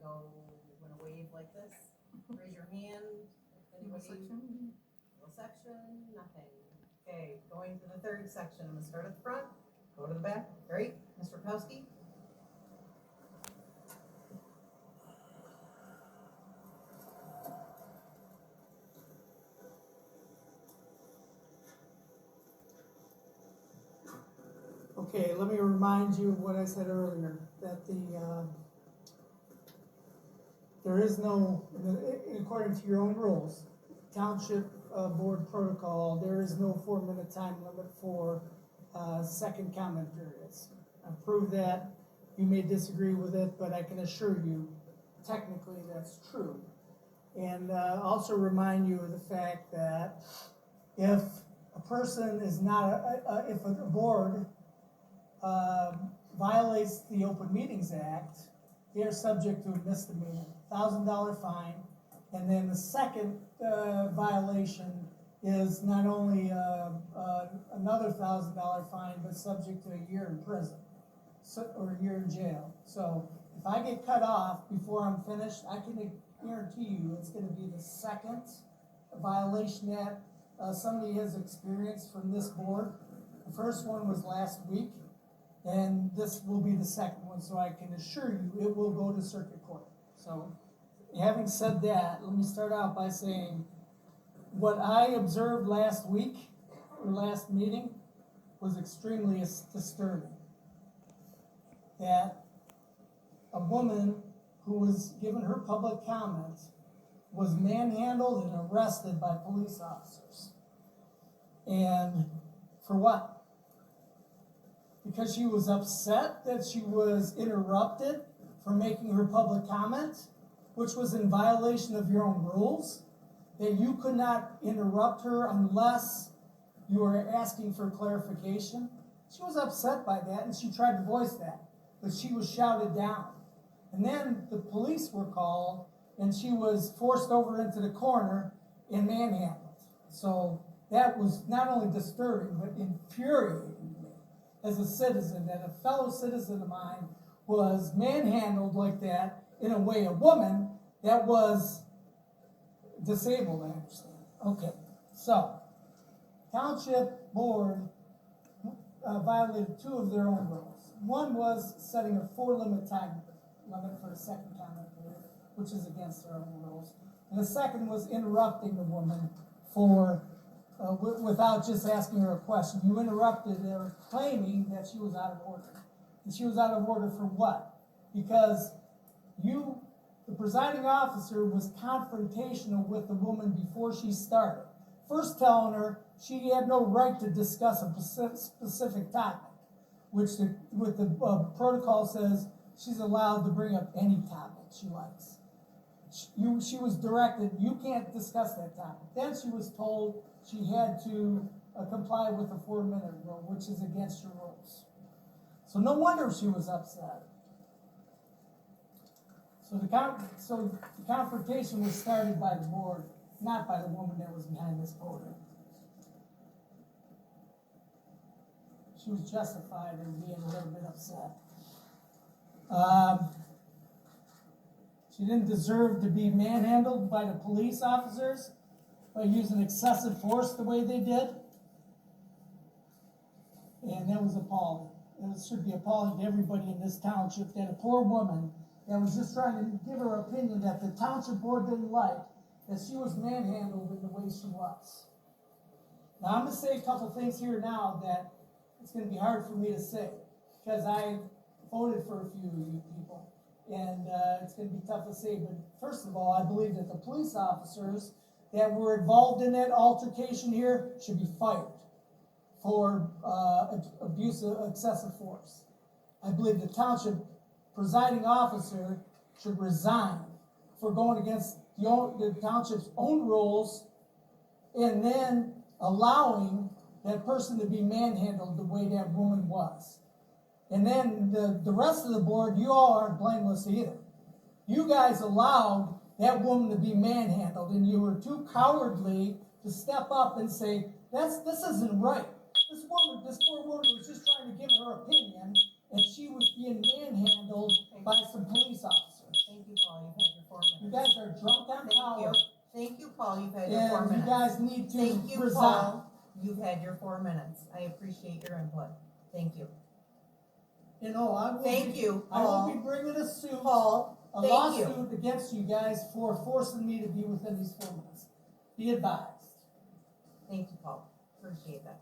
wanna wave like this? Raise your hand. Anybody? Little section, nothing. Okay, going to the third section. I'm gonna start at the front, go to the back. Great, Mr. Kowski. Okay, let me remind you of what I said earlier, that there is no, according to your own rules, Township Board protocol, there is no 4-minute time limit for second comment periods. I've proved that. You may disagree with it, but I can assure you, technically that's true. And also remind you of the fact that if a person is not, if a board violates the Open Meetings Act, they are subject to a misdemeanor, $1,000 fine, and then the second violation is not only another $1,000 fine, but subject to a year in prison, or a year in jail. So if I get cut off before I'm finished, I can guarantee you it's going to be the second violation that somebody has experienced from this board. The first one was last week, and this will be the second one, so I can assure you it will go to circuit court. So having said that, let me start out by saying what I observed last week, or last meeting, was extremely disturbing. That a woman who was given her public comment was manhandled and arrested by police officers. And for what? Because she was upset that she was interrupted from making her public comment, which was in violation of your own rules, that you could not interrupt her unless you were asking for clarification. She was upset by that, and she tried to voice that, but she was shouted down. And then the police were called, and she was forced over into the corner and manhandled. So that was not only disturbing, but infuriating me as a citizen, that a fellow citizen of mine was manhandled like that, in a way, a woman that was disabled, I understand. Okay, so Township Board violated 2 of their own rules. One was setting a 4-limit time limit for the second comment period, which is against their own rules. And the second was interrupting the woman for without just asking her a question. You interrupted her, claiming that she was out of order. And she was out of order for what? Because you, the presiding officer, was confrontational with the woman before she started. First telling her she had no right to discuss a specific topic, which with the protocol says she's allowed to bring up any topic she likes. She was directed, you can't discuss that topic. Then she was told she had to comply with the 4-minute rule, which is against your rules. So no wonder she was upset. So the confrontation was started by the board, not by the woman that was behind this podium. She was justified in being a little bit upset. She didn't deserve to be manhandled by the police officers by using excessive force the way they did. And that was appalling. It should be appalling to everybody in this township that a poor woman that was just trying to give her opinion that the township board didn't like, that she was manhandled in the way she was. Now I'm going to say a couple things here now that it's going to be hard for me to say, because I voted for a few of you people, and it's going to be tough to say. But first of all, I believe that the police officers that were involved in that altercation here should be fired for abuse of excessive force. I believe the township presiding officer should resign for going against the township's own rules and then allowing that person to be manhandled the way that woman was. And then the rest of the board, you all aren't blameless either. You guys allowed that woman to be manhandled, and you were too cowardly to step up and say, this isn't right. This poor woman was just trying to give her opinion, and she was being manhandled by some police officers. Thank you for all Paul, you've had your 4 And you minutes. guys need to Thank you, resign. Paul. You've had your 4 minutes. I appreciate your input. Thank you. You know, I will Thank be, you, I will Paul. be bringing a suit, Paul, a thank you. lawsuit against you guys for forcing me to be within these 4 minutes. Be advised. Thank you, Paul. Appreciate that.